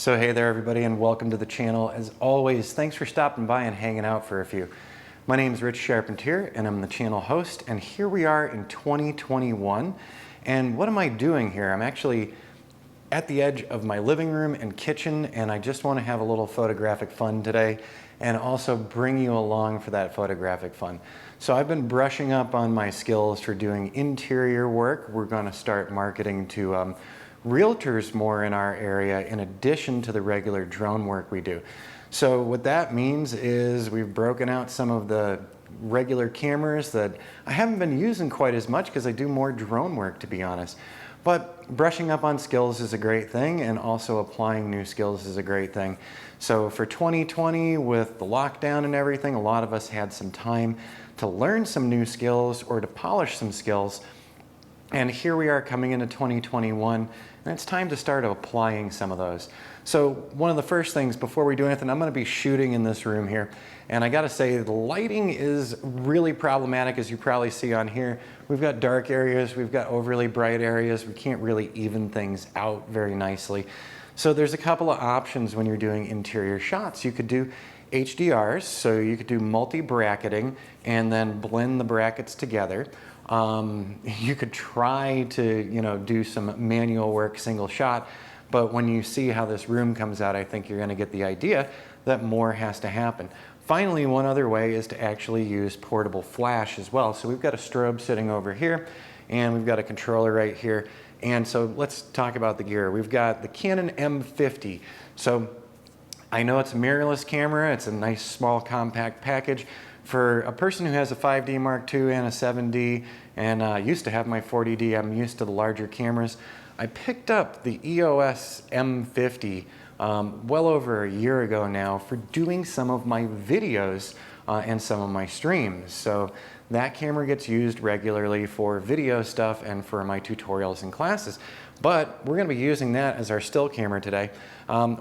So hey there everybody, and welcome to the channel. As always, thanks for stopping by and hanging out for a few. My name is Rich Charpentier and I'm the channel host, and here we are in 2021. And what am I doing here? I'm actually at the edge of my living room and kitchen, and I just want to have a little photographic fun today and also bring you along for that photographic fun. So I've been brushing up on my skills for doing interior work. We're going to start marketing to realtors more in our area in addition to the regular drone work we do. So what that means is we've broken out some of the regular cameras that I haven't been using quite as much because I do more drone work, to be honest. But brushing up on skills is a great thing, and also applying new skills is a great thing. So for 2020, with the lockdown and everything, a lot of us had some time to learn some new skills or to polish some skills. And here we are coming into 2021, and it's time to start applying some of those. So one of the first things before we do anything, I'm going to be shooting in this room here. And I got to say, the lighting is really problematic, as you probably see on here. We've got dark areas, we've got overly bright areas. We can't really even things out very nicely. So there's a couple of options when you're doing interior shots. You could do HDRs, so you could do multi-bracketing and then blend the brackets together. You could try to, do some manual work, single shot, but when you see how this room comes out, I think you're gonna get the idea that more has to happen. Finally, one other way is to actually use portable flash as well. So we've got a strobe sitting over here, and we've got a controller right here. And so let's talk about the gear. We've got the Canon M50. So I know it's a mirrorless camera. It's a nice, small, compact package. For a person who has a 5D Mark II and a 7D, and used to have my 40D, I'm used to the larger cameras. I picked up the EOS M50 well over a year ago now for doing some of my videos and some of my streams. So that camera gets used regularly for video stuff and for my tutorials and classes. But we're going to be using that as our still camera today.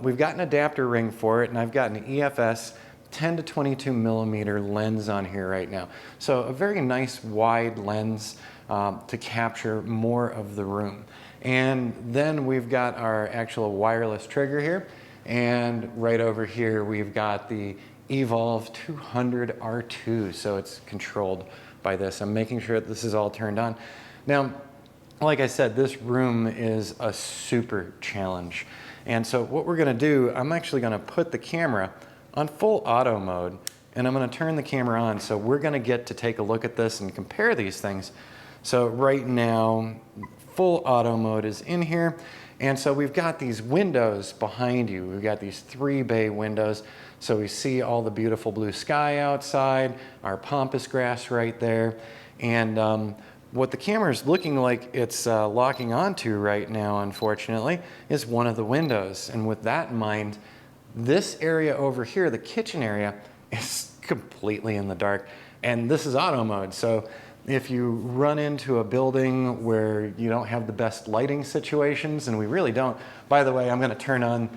We've got an adapter ring for it, and I've got an EFS 10 to 22 millimeter lens on here right now. So a very nice wide lens to capture more of the room. And then we've got our actual wireless trigger here. And right over here, we've got the Evolve 200 R2. So it's controlled by this. I'm making sure that this is all turned on. Now, like I said, this room is a super challenge. And so what we're gonna do, I'm actually gonna put the camera on full auto mode, and I'm going to turn the camera on. So we're going to get to take a look at this and compare these things. So right now, full auto mode is in here. And so we've got these windows behind you. We've got these 3 bay windows. So we see all the beautiful blue sky outside, our pampas grass right there. And what the camera is looking like it's locking onto right now, unfortunately, is one of the windows. And with that in mind, this area over here, the kitchen area, is completely in the dark, and this is auto mode. So if you run into a building where you don't have the best lighting situations, and we really don't, by the way, I'm going to turn on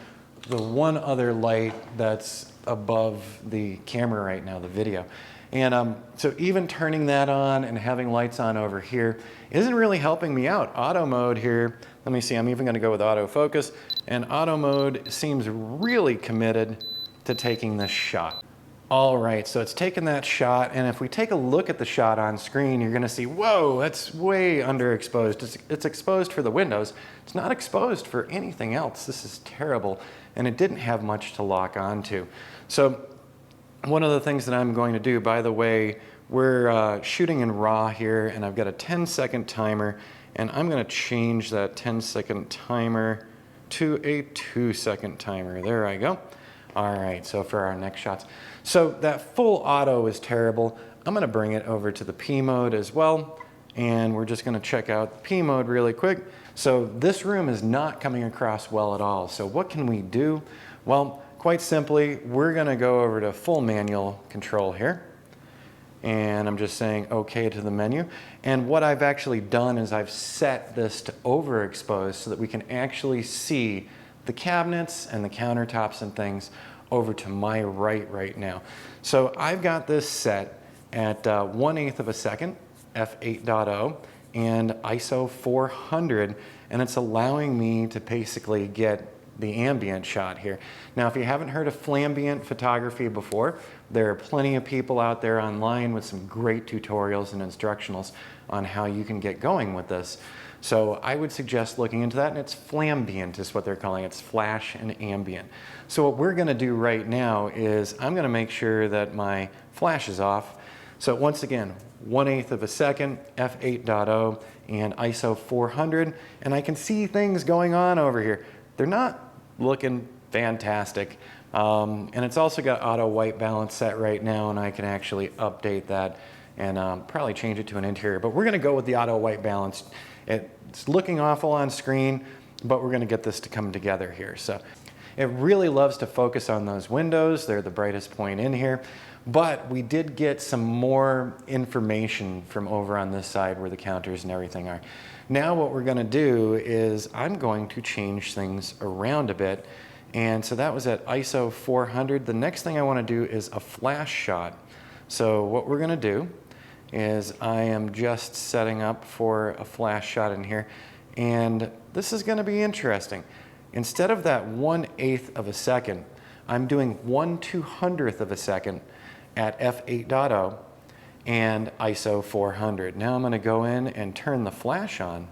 the one other light that's above the camera right now, the video. And so even turning that on and having lights on over here isn't really helping me out. Auto mode here, let me see, I'm even going to go with autofocus. And auto mode seems really committed to taking this shot. All right, so it's taken that shot, and if we take a look at the shot on screen, you're gonna see, whoa, that's way underexposed. It's exposed for the windows. It's not exposed for anything else. This is terrible, and it didn't have much to lock onto. So one of the things that I'm going to do, by the way, we're shooting in RAW here, and I've got a 10-second timer, and I'm gonna change that 10-second timer to a 2-second timer. There I go. All right, so for our next shots. So that full auto is terrible. I'm gonna bring it over to the P mode as well, and we're just gonna check out the P mode really quick. So this room is not coming across well at all. So what can we do? Well, quite simply, we're gonna go over to full manual control here. And I'm just saying okay to the menu. And what I've actually done is I've set this to overexpose so that we can actually see the cabinets and the countertops and things over to my right now. So I've got this set at 1/8 of a second, f8.0, and ISO 400, and it's allowing me to basically get the ambient shot here. Now, if you haven't heard of Flambient photography before, there are plenty of people out there online with some great tutorials and instructionals on how you can get going with this. So I would suggest looking into that, and it's Flambient is what they're calling it. It's flash and ambient. So what we're gonna do right now is I'm gonna make sure that my flash is off. So once again, 1/8 of a second, f8.0 and ISO 400, and I can see things going on over here. They're not looking fantastic. And it's also got auto white balance set right now, and I can actually update that and probably change it to an interior. But we're gonna go with the auto white balance. It's looking awful on screen, but we're gonna get this to come together here. So it really loves to focus on those windows. They're the brightest point in here. But we did get some more information from over on this side where the counters and everything are. Now what we're gonna do is I'm going to change things around a bit. And so that was at ISO 400. The next thing I wanna do is a flash shot. So what we're gonna do is I am just setting up for a flash shot in here. And this is gonna be interesting. Instead of that 1/8 of a second, I'm doing 1/200th of a second at f8.0 and ISO 400. Now I'm gonna go in and turn the flash on,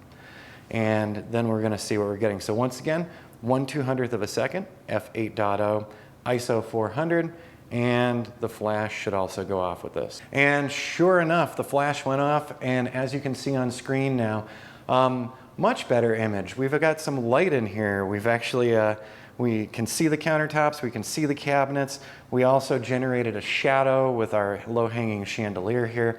and then we're gonna see what we're getting. So once again, 1/200th of a second, f8.0, ISO 400, and the flash should also go off with this. And sure enough, the flash went off, and as you can see on screen now, much better image. We've got some light in here. We've actually, we can see the countertops, we can see the cabinets. We also generated a shadow with our low-hanging chandelier here.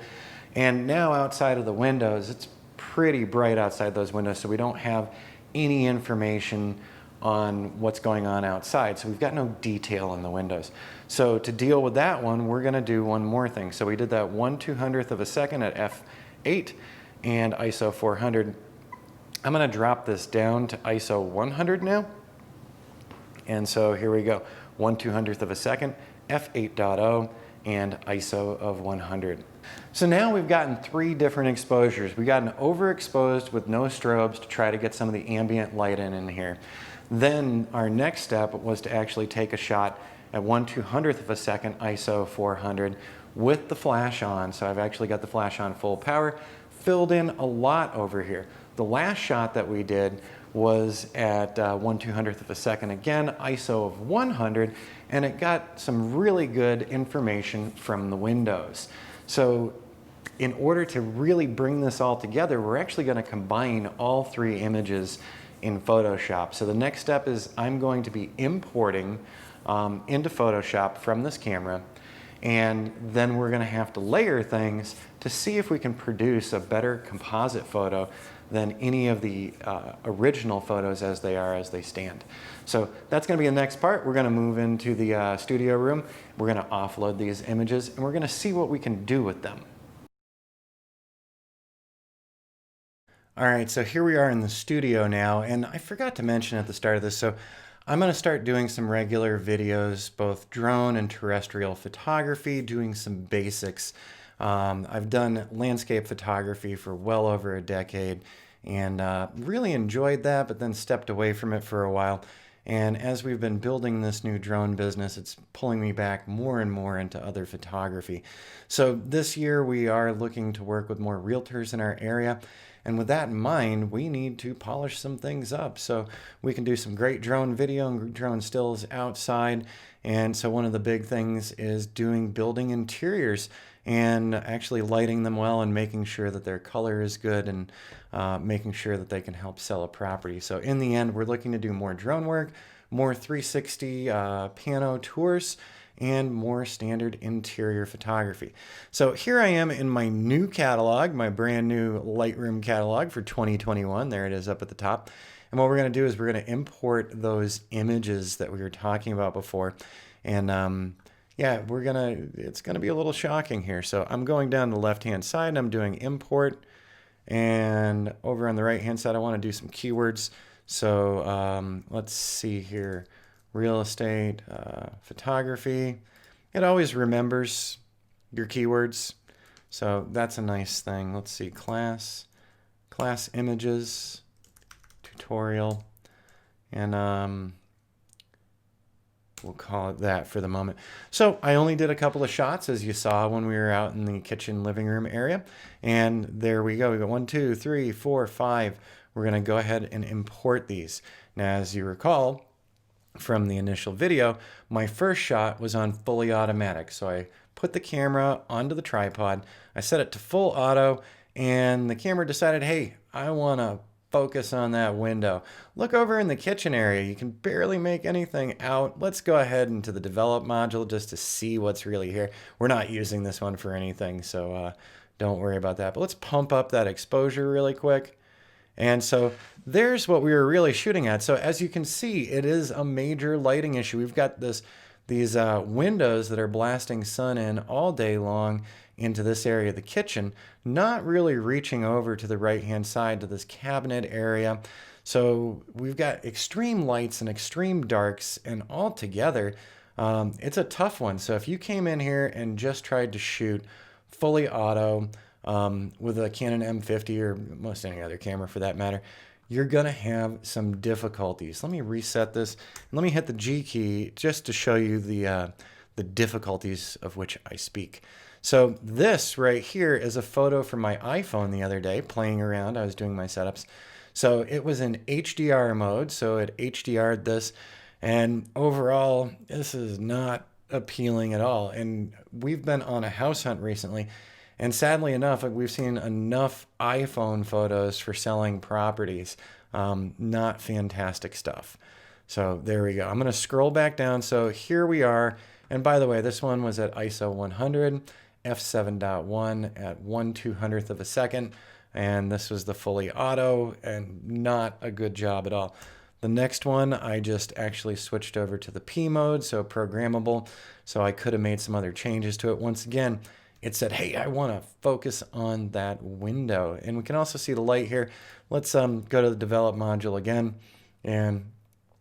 And now outside of the windows, it's pretty bright outside those windows, so we don't have any information on what's going on outside. So we've got no detail in the windows. So to deal with that one, we're gonna do one more thing. So we did that 1/200th of a second at f8 and ISO 400. I'm gonna drop this down to ISO 100 now. And so here we go, 1/200th of a second, f8.0, and ISO of 100. So now we've gotten 3 different exposures. We got an overexposed with no strobes to try to get some of the ambient light in here. Then our next step was to actually take a shot at 1/200th of a second, ISO 400, with the flash on. So I've actually got the flash on full power, filled in a lot over here. The last shot that we did was at 1/200th of a second again, ISO of 100, and it got some really good information from the windows. So in order to really bring this all together, we're actually going to combine all 3 images in Photoshop. So the next step is I'm going to be importing into Photoshop from this camera, and then we're going to have to layer things to see if we can produce a better composite photo than any of the original photos as they stand. So that's going to be the next part. We're going to move into the studio room. We're going to offload these images, and we're going to see what we can do with them. All right, so here we are in the studio now, and I forgot to mention at the start of this, so I'm going to start doing some regular videos, both drone and terrestrial photography, doing some basics. I've done landscape photography for well over a decade and really enjoyed that, but then stepped away from it for a while. And as we've been building this new drone business, it's pulling me back more and more into other photography. So this year we are looking to work with more realtors in our area. And with that in mind, we need to polish some things up so we can do some great drone video and drone stills outside. And so one of the big things is building interiors and actually lighting them well and making sure that their color is good and making sure that they can help sell a property. So in the end, we're looking to do more drone work, more 360 pano tours, and more standard interior photography. So here I am in my new catalog, my brand new Lightroom catalog for 2021. There it is up at the top. And what we're going to do is we're going to import those images that we were talking about before. And yeah, it's going to be a little shocking here. So I'm going down the left-hand side and I'm doing import. And over on the right-hand side, I want to do some keywords. So let's see here. Real estate, photography. It always remembers your keywords. So that's a nice thing. Let's see, class images, tutorial. And We'll call it that for the moment. So I only did a couple of shots, as you saw when we were out in the kitchen living room area. And there we go. We got 1, 2, 3, 4, 5. We're going to go ahead and import these. Now, as you recall from the initial video, my first shot was on fully automatic. So I put the camera onto the tripod. I set it to full auto, and the camera decided, hey, I want to focus on that window. Look over in the kitchen area. You can barely make anything out. Let's go ahead into the develop module just to see what's really here. We're not using this one for anything, so don't worry about that. But let's pump up that exposure really quick. And so there's what we were really shooting at. So as you can see, it is a major lighting issue. We've got these windows that are blasting sun in all day long into this area of the kitchen, not really reaching over to the right-hand side to this cabinet area. So we've got extreme lights and extreme darks, and all together, it's a tough one. So if you came in here and just tried to shoot fully auto with a Canon M50 or most any other camera for that matter, you're going to have some difficulties. Let me reset this. Let me hit the G key just to show you the difficulties of which I speak. So this right here is a photo from my iPhone the other day, playing around. I was doing my setups. So it was in HDR mode, so it HDR'd this, and overall, this is not appealing at all. And we've been on a house hunt recently, and sadly enough, we've seen enough iPhone photos for selling properties. Not fantastic stuff. So there we go. I'm going to scroll back down. So here we are. And by the way, this one was at ISO 100, f7.1 at 1/200th of a second. And this was the fully auto, and not a good job at all. The next one, I just actually switched over to the P mode, so programmable. So I could have made some other changes to it. Once again, it said, hey, I want to focus on that window. And we can also see the light here. Let's go to the develop module again, and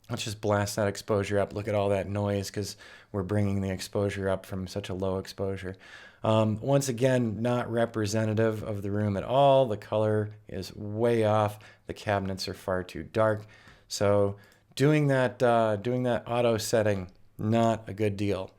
let's just blast that exposure up. Look at all that noise because we're bringing the exposure up from such a low exposure. Once again, not representative of the room at all. The color is way off. The cabinets are far too dark. So doing that auto setting, not a good deal.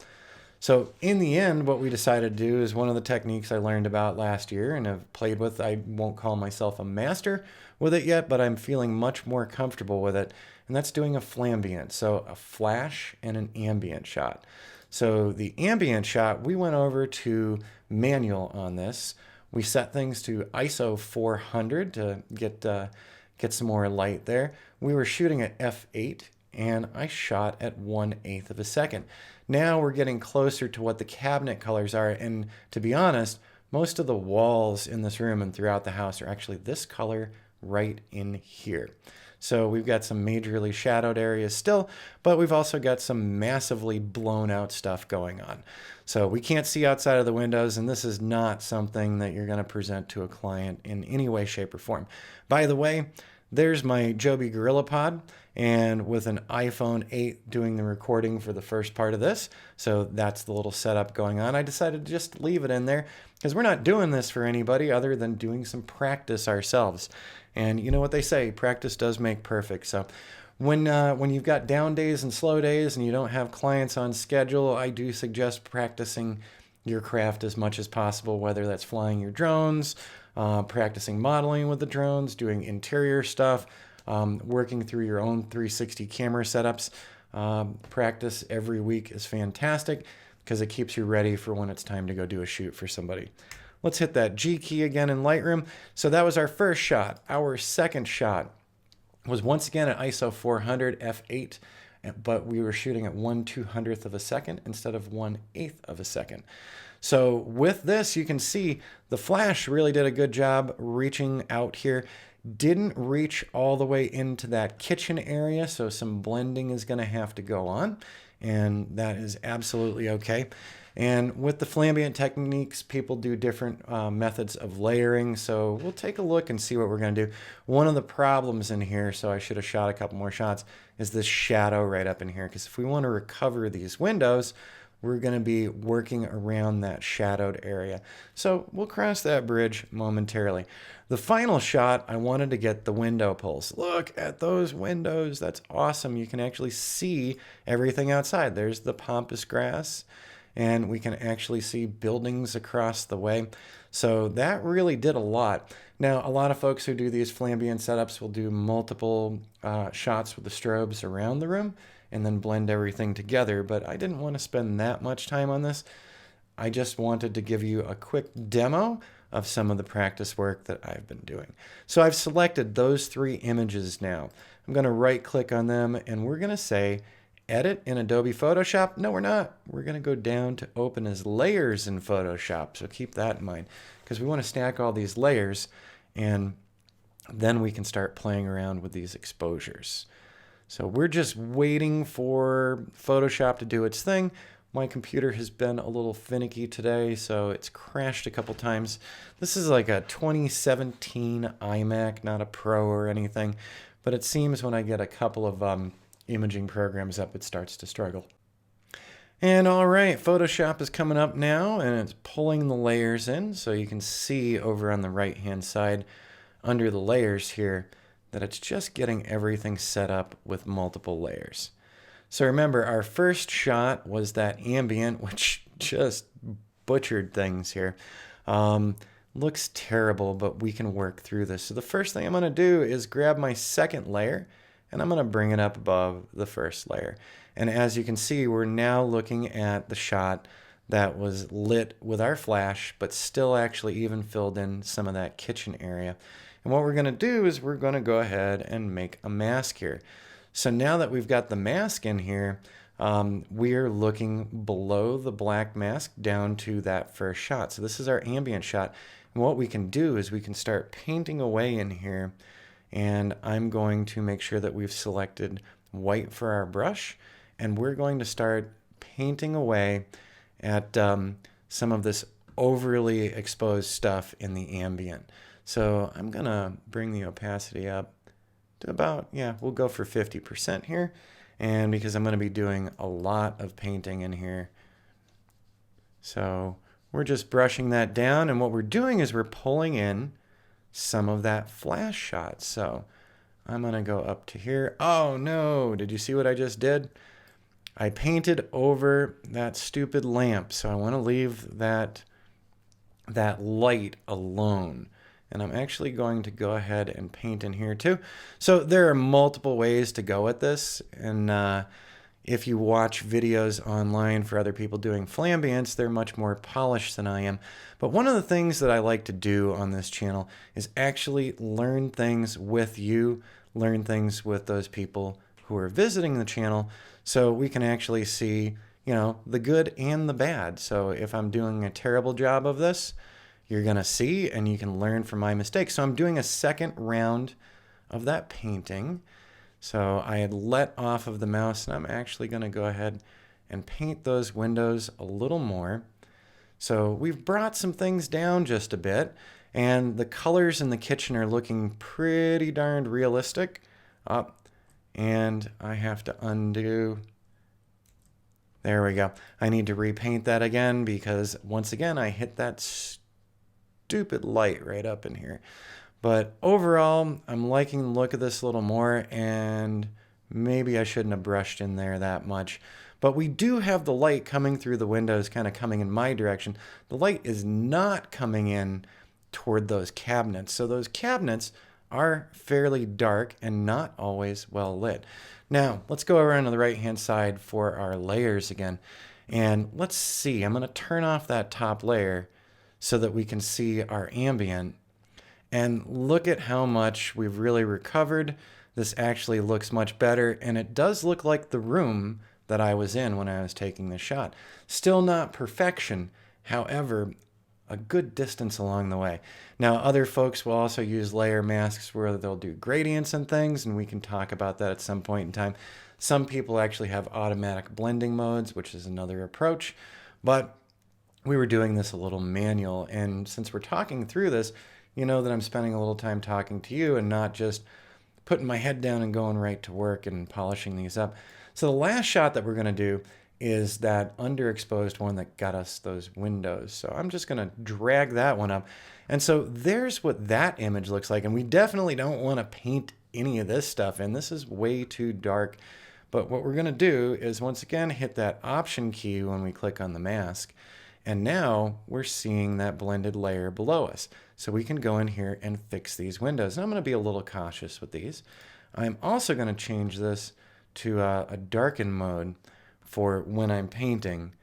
So in the end, what we decided to do is one of the techniques I learned about last year and have played with. I won't call myself a master with it yet, but I'm feeling much more comfortable with it. And that's doing a Flambient, so a flash and an ambient shot. So the ambient shot, we went over to manual on this. We set things to ISO 400 to get some more light there. We were shooting at f8, and I shot at 1/8 of a second. Now we're getting closer to what the cabinet colors are, and to be honest, most of the walls in this room and throughout the house are actually this color right in here. So we've got some majorly shadowed areas still, but we've also got some massively blown out stuff going on. So we can't see outside of the windows, and this is not something that you're going to present to a client in any way, shape, or form. By the way, there's my Joby GorillaPod, and with an iPhone 8 doing the recording for the first part of this. So that's the little setup going on. I decided to just leave it in there because we're not doing this for anybody other than doing some practice ourselves. And you know what they say, practice does make perfect. So when you've got down days and slow days and you don't have clients on schedule, I do suggest practicing your craft as much as possible, whether that's flying your drones, practicing modeling with the drones, doing interior stuff, working through your own 360 camera setups. Practice every week is fantastic because it keeps you ready for when it's time to go do a shoot for somebody. Let's hit that G key again in Lightroom. So that was our first shot. Our second shot was once again at ISO 400 f8, but we were shooting at 1/200th of a second instead of 1/8 of a second. So with this, you can see the flash really did a good job reaching out here. Didn't reach all the way into that kitchen area, so some blending is going to have to go on, and that is absolutely okay. And with the Flambient techniques, people do different methods of layering, so we'll take a look and see what we're going to do. One of the problems in here, so I should have shot a couple more shots, is this shadow right up in here, because if we want to recover these windows, we're going to be working around that shadowed area. So we'll cross that bridge momentarily. The final shot, I wanted to get the window pulls. Look at those windows. That's awesome. You can actually see everything outside. There's the pampas grass, and we can actually see buildings across the way. So that really did a lot. Now, a lot of folks who do these Flambient setups will do multiple shots with the strobes around the room and then blend everything together, but I didn't want to spend that much time on this. I just wanted to give you a quick demo of some of the practice work that I've been doing. So I've selected those 3 images now. I'm going to right click on them and we're going to say edit in Adobe Photoshop. No, we're not. We're going to go down to open as layers in Photoshop. So keep that in mind because we want to stack all these layers and then we can start playing around with these exposures. So we're just waiting for Photoshop to do its thing. My computer has been a little finicky today, so it's crashed a couple times. This is like a 2017 iMac, not a Pro or anything, but it seems when I get a couple of imaging programs up, it starts to struggle. And all right, Photoshop is coming up now, and it's pulling the layers in, so you can see over on the right-hand side under the layers here that it's just getting everything set up with multiple layers. So remember, our first shot was that ambient, which just butchered things here. Looks terrible, but we can work through this. So the first thing I'm going to do is grab my second layer, and I'm going to bring it up above the first layer. And as you can see, we're now looking at the shot that was lit with our flash, but still actually even filled in some of that kitchen area. And what we're going to do is we're going to go ahead and make a mask here. So now that we've got the mask in here, we're looking below the black mask down to that first shot. So this is our ambient shot. And what we can do is we can start painting away in here. And I'm going to make sure that we've selected white for our brush. And we're going to start painting away at some of this overly exposed stuff in the ambient. So I'm going to bring the opacity up to about, we'll go for 50% here. And because I'm going to be doing a lot of painting in here. So we're just brushing that down. And what we're doing is we're pulling in some of that flash shot. So I'm going to go up to here. Oh no, did you see what I just did? I painted over that stupid lamp. So I want to leave that light alone. And I'm actually going to go ahead and paint in here too. So there are multiple ways to go at this. And if you watch videos online for other people doing Flambients, they're much more polished than I am. But one of the things that I like to do on this channel is actually learn things with you, learn things with those people who are visiting the channel, so we can actually see, the good and the bad. So if I'm doing a terrible job of this, you're going to see and you can learn from my mistakes. So I'm doing a second round of that painting. So I had let off of the mouse and I'm actually going to go ahead and paint those windows a little more. So we've brought some things down just a bit and the colors in the kitchen are looking pretty darned realistic. And I have to undo. There we go. I need to repaint that again because once again I hit that stupid light right up in here. But overall, I'm liking the look of this a little more, and maybe I shouldn't have brushed in there that much. But we do have the light coming through the windows, kind of coming in my direction. The light is not coming in toward those cabinets. So those cabinets are fairly dark and not always well lit. Now, let's go around to the right-hand side for our layers again. And let's see, I'm going to turn off that top layer so that we can see our ambient. And look at how much we've really recovered. This actually looks much better, and it does look like the room that I was in when I was taking the shot. Still not perfection, however, a good distance along the way. Now, other folks will also use layer masks where they'll do gradients and things, and we can talk about that at some point in time. Some people actually have automatic blending modes, which is another approach, but we were doing this a little manual, and since we're talking through this, you know that I'm spending a little time talking to you and not just putting my head down and going right to work and polishing these up. So the last shot that we're going to do is that underexposed one that got us those windows. So I'm just gonna drag that one up. And so there's what that image looks like. And we definitely don't wanna paint any of this stuff in. This is way too dark. But what we're gonna do is once again, hit that Option key when we click on the mask. And now we're seeing that blended layer below us. So we can go in here and fix these windows. And I'm gonna be a little cautious with these. I'm also gonna change this to a darken mode for when I'm painting.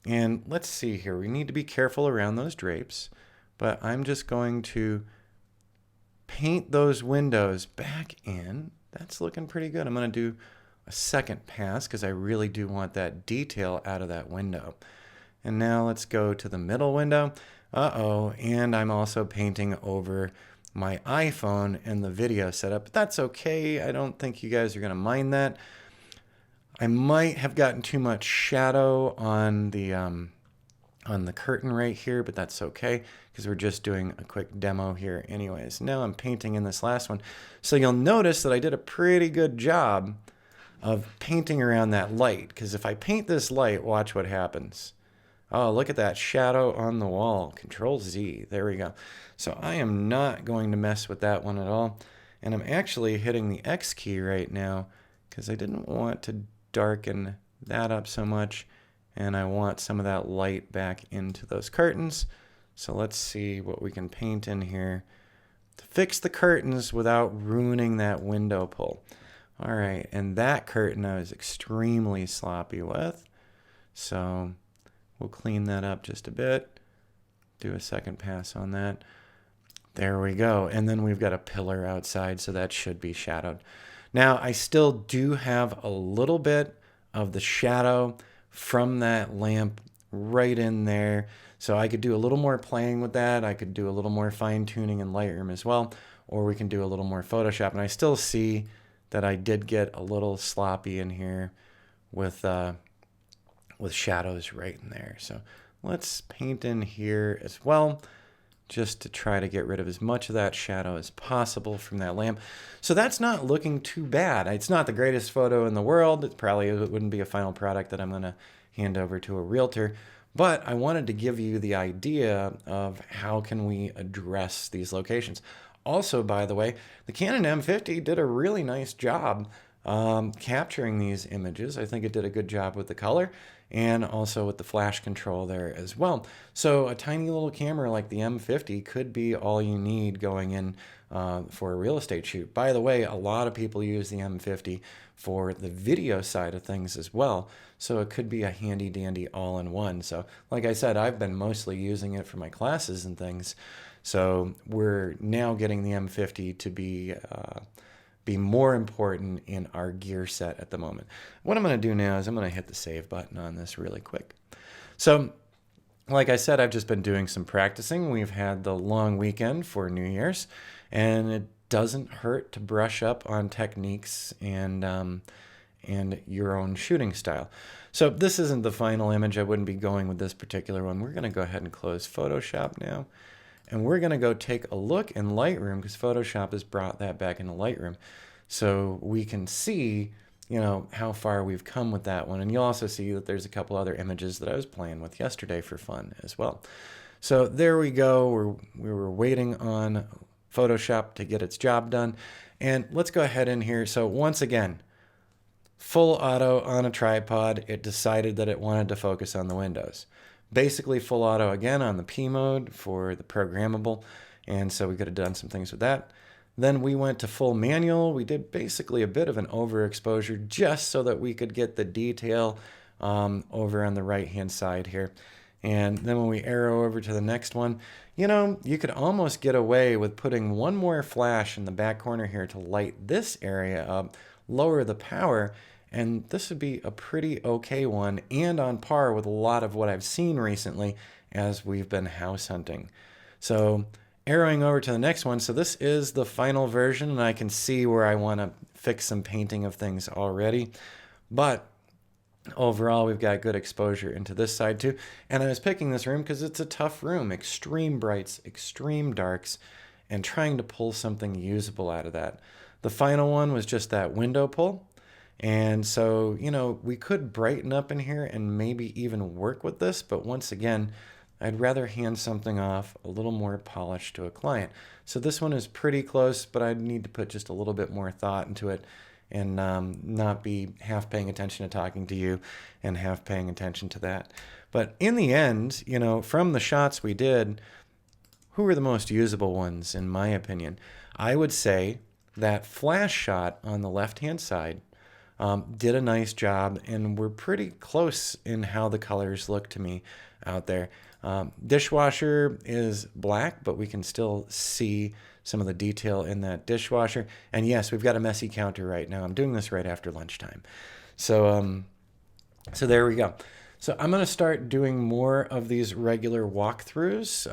And let's see here, we need to be careful around those drapes, but I'm just going to paint those windows back in. That's looking pretty good. I'm gonna do a second pass because I really do want that detail out of that window. And now let's go to the middle window. And I'm also painting over my iPhone and the video setup, but that's okay. I don't think you guys are gonna mind that. I might have gotten too much shadow on the curtain right here, but that's okay because we're just doing a quick demo here anyways. Now I'm painting in this last one. So you'll notice that I did a pretty good job of painting around that light, because if I paint this light, watch what happens. Oh, look at that shadow on the wall. Control Z, there we go. So I am not going to mess with that one at all. And I'm actually hitting the X key right now because I didn't want to darken that up so much, and I want some of that light back into those curtains. So let's see what we can paint in here to fix the curtains without ruining that window pull. All right, and that curtain I was extremely sloppy with, so we'll clean that up just a bit, do a second pass on that. There we go, and then we've got a pillar outside, so that should be shadowed. Now, I still do have a little bit of the shadow from that lamp right in there. So I could do a little more playing with that. I could do a little more fine tuning in Lightroom as well, or we can do a little more Photoshop. And I still see that I did get a little sloppy in here with shadows right in there. So let's paint in here as well, just to try to get rid of as much of that shadow as possible from that lamp. So that's not looking too bad. It's not the greatest photo in the world. It wouldn't be a final product that I'm gonna hand over to a realtor, but I wanted to give you the idea of how can we address these locations. Also, by the way, the Canon M50 did a really nice job capturing these images. I think it did a good job with the color and also with the flash control there as well. So a tiny little camera like the M50 could be all you need going in for a real estate shoot. By the way, a lot of people use the M50 for the video side of things as well. So it could be a handy dandy all-in-one. So like I said, I've been mostly using it for my classes and things. So we're now getting the M50 to be more important in our gear set at the moment. What I'm going to do now is I'm going to hit the save button on this really quick. So like I said, I've just been doing some practicing. We've had the long weekend for New Year's, and it doesn't hurt to brush up on techniques and your own shooting style. So this isn't the final image. I wouldn't be going with this particular one. We're going to go ahead and close Photoshop now. And we're going to go take a look in Lightroom, because Photoshop has brought that back into Lightroom. So we can see, you know, how far we've come with that one. And you'll also see that there's a couple other images that I was playing with yesterday for fun as well. So there we go. We were waiting on Photoshop to get its job done. And let's go ahead in here. So once again, full auto on a tripod. It decided that it wanted to focus on the windows. Basically full auto again on the P mode for the programmable, and so we could have done some things with that. Then we went to full manual. We did basically a bit of an overexposure just so that we could get the detail over on the right hand side here. And then when we arrow over to the next one, you know, you could almost get away with putting one more flash in the back corner here to light this area up, lower the power, and this would be a pretty okay one and on par with a lot of what I've seen recently as we've been house hunting. So arrowing over to the next one. So this is the final version, and I can see where I want to fix some painting of things already. But overall, we've got good exposure into this side too. And I was picking this room because it's a tough room. Extreme brights, extreme darks, and trying to pull something usable out of that. The final one was just that window pull. And so, you know, we could brighten up in here and maybe even work with this, but once again, I'd rather hand something off a little more polished to a client. So this one is pretty close, but I'd need to put just a little bit more thought into it and not be half paying attention to talking to you and half paying attention to that. But in the end, you know, from the shots we did, who were the most usable ones, in my opinion? I would say that flash shot on the left-hand side did a nice job, and we're pretty close in how the colors look to me out there. Dishwasher is black, but we can still see some of the detail in that dishwasher. And yes, we've got a messy counter right now. I'm doing this right after lunchtime. So, so there we go. So I'm going to start doing more of these regular walkthroughs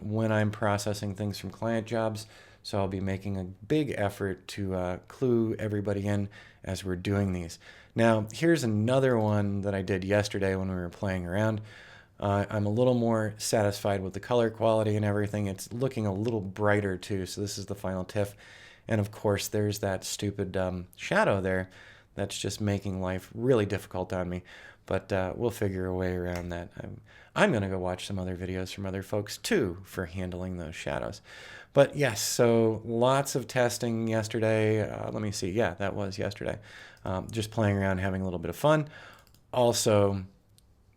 when I'm processing things from client jobs. So I'll be making a big effort to clue everybody in as we're doing these. Now, here's another one that I did yesterday when we were playing around. I'm a little more satisfied with the color quality and everything. It's looking a little brighter too. So this is the final TIFF. And of course, there's that stupid shadow there that's just making life really difficult on me. But we'll figure a way around that. I'm going to go watch some other videos from other folks too for handling those shadows. But yes, so lots of testing yesterday. Let me see. Yeah, that was yesterday. Just playing around, having a little bit of fun. Also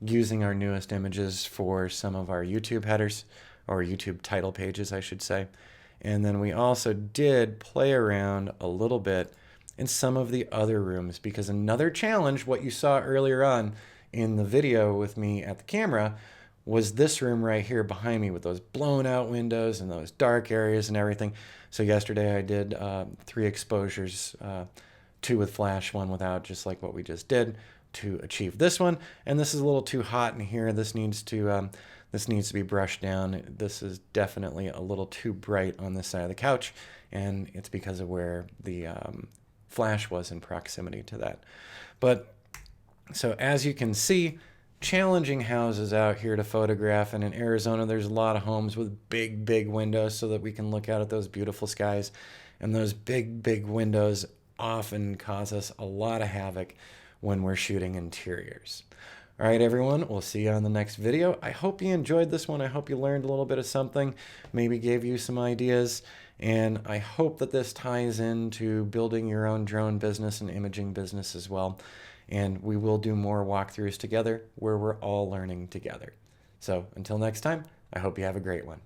using our newest images for some of our YouTube headers, or YouTube title pages, I should say. And then we also did play around a little bit in some of the other rooms, because another challenge, what you saw earlier on in the video with me at the camera, was this room right here behind me with those blown out windows and those dark areas and everything. So yesterday I did 3 exposures, 2 with flash, 1 without, just like what we just did, to achieve this one. And this is a little too hot in here. This needs to be brushed down. This is definitely a little too bright on this side of the couch, and it's because of where the flash was in proximity to that. But so as you can see, challenging houses out here to photograph, and in Arizona there's a lot of homes with big windows so that we can look out at those beautiful skies, and those big windows often cause us a lot of havoc when we're shooting interiors. All right, everyone, we'll see you on the next video. I hope you enjoyed this one. I hope you learned a little bit of something, maybe gave you some ideas, and I hope that this ties into building your own drone business and imaging business as well. And we will do more walkthroughs together where we're all learning together. So until next time, I hope you have a great one.